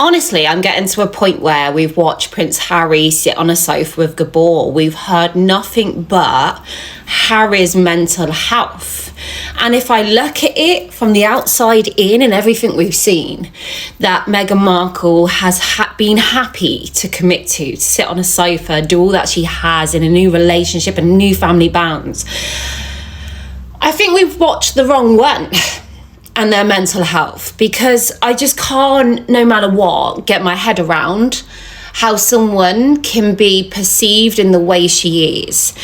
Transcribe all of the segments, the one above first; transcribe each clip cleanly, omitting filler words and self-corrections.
Honestly, I'm getting to a point where we've watched Prince Harry sit on a sofa with Gabor. We've heard nothing but Harry's mental health. And if I look at it from the outside in and everything we've seen, that Meghan Markle has been happy to commit to sit on a sofa, do all that she has in a new relationship and new family bounds, I think we've watched the wrong one. And their mental health, because I just can't, no matter what, get my head around how someone can be perceived in the way she is,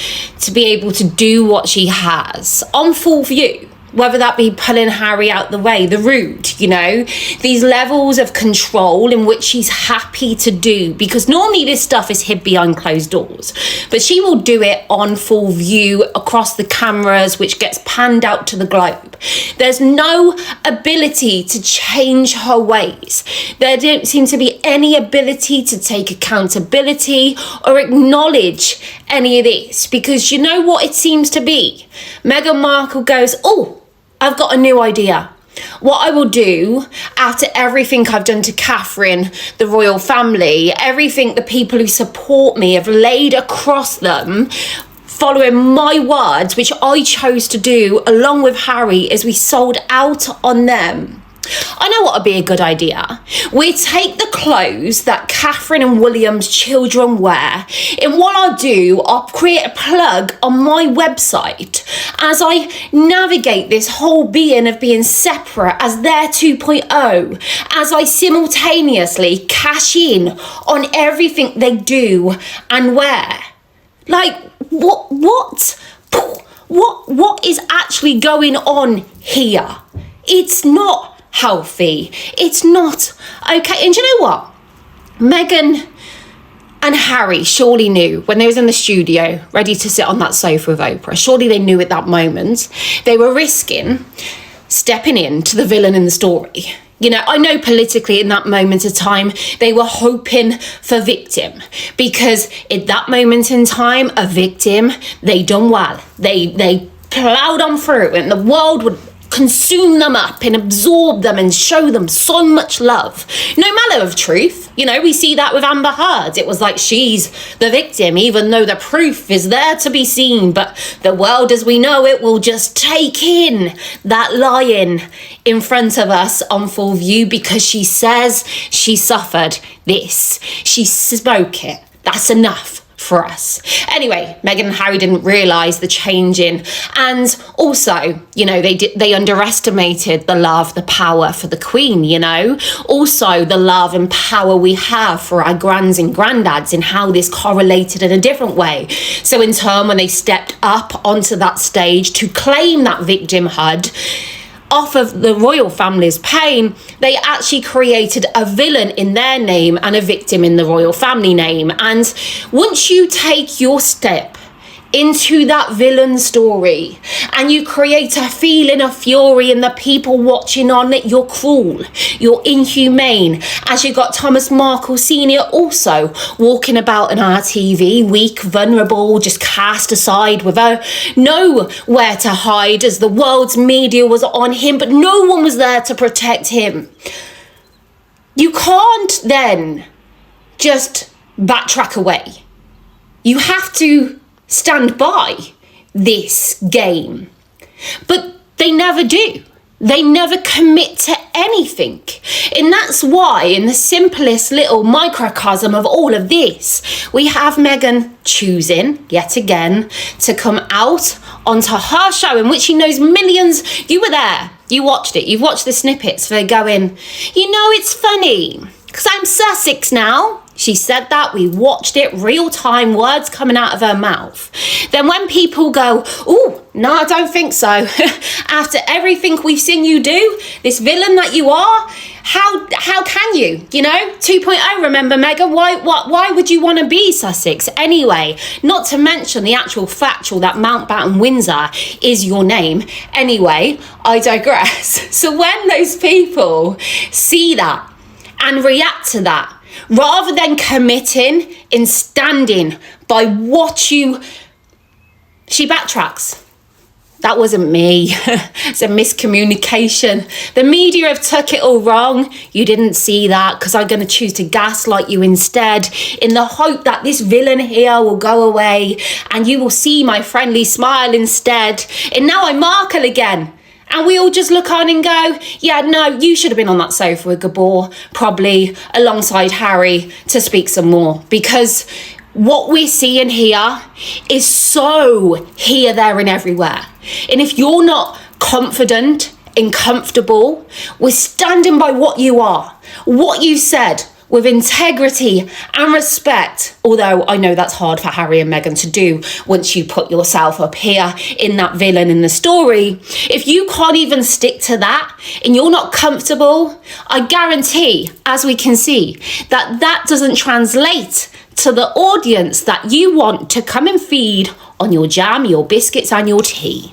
to be able to do what she has on full view, whether that be pulling Harry out the way, the rude, these levels of control in which she's happy to do, because normally this stuff is hid behind closed doors, but she will do it on full view across the cameras, which gets panned out to the globe. There's no ability to change her ways. There don't seem to be any ability to take accountability or acknowledge any of this, because you know what it seems to be? Meghan Markle goes, oh, I've got a new idea. What I will do after everything I've done to Catherine, the royal family, everything the people who support me have laid across them, following my words, which I chose to do along with Harry as we sold out on them. I know what would be a good idea. We take the clothes that Catherine and William's children wear, and what I'll do, I'll create a plug on my website as I navigate this whole being of being separate as their 2.0, as I simultaneously cash in on everything they do and wear. Like, what is actually going on here? It's not healthy. It's not okay. And do you know what? Meghan and Harry surely knew when they was in the studio ready to sit on that sofa with Oprah. Surely they knew at that moment they were risking stepping into the villain in the story. I know politically in that moment of time, they were hoping for victim, because at that moment in time, a victim, they done well. They ploughed on through and the world would consume them up and absorb them and show them so much love. No matter of truth. We see that with Amber Heard. It was like she's the victim, even though the proof is there to be seen. But the world as we know it will just take in that lying in front of us on full view, because she says she suffered this. She spoke it. That's enough for us. Anyway, Meghan and Harry didn't realise the changing, and also, they underestimated the love, the power for the Queen, also the love and power we have for our grands and granddads, and how this correlated in a different way. So in turn, when they stepped up onto that stage to claim that victimhood off of the royal family's pain, they actually created a villain in their name and a victim in the royal family name. And once you take your step into that villain story and you create a feeling of fury in the people watching on it, you're cruel, you're inhumane. As you got Thomas Markle Sr. also walking about on our TV, weak, vulnerable, just cast aside with nowhere to hide, as the world's media was on him, but no one was there to protect him. You can't then just backtrack away. You have to stand by this game. But they never do. They never commit to anything. And that's why, in the simplest little microcosm of all of this, we have Meghan choosing, yet again, to come out onto her show in which she knows millions. You were there. You watched it. You've watched the snippets. They're going, it's funny, because I'm Sussex now. She said that, we watched it, real time, words coming out of her mouth. Then when people go, oh, no, I don't think so. After everything we've seen you do, this villain that you are, how can you? 2.0, remember, Meghan? Why would you want to be Sussex anyway? Not to mention the actual factual that Mountbatten Windsor is your name. Anyway, I digress. So when those people see that and react to that, rather than committing and standing by what she backtracks. That wasn't me. It's a miscommunication. The media have took it all wrong. You didn't see that because I'm going to choose to gaslight you instead in the hope that this villain here will go away and you will see my friendly smile instead. And now I'm Markle again. And we all just look on and go, yeah, no, you should have been on that sofa with Gabor, probably alongside Harry, to speak some more. Because what we're seeing here is so here, there and everywhere. And if you're not confident and comfortable with standing by what you are, what you said, with integrity and respect, although I know that's hard for Harry and Meghan to do once you put yourself up here in that villain in the story, if you can't even stick to that and you're not comfortable, I guarantee, as we can see, that doesn't translate to the audience that you want to come and feed on your jam, your biscuits and your tea.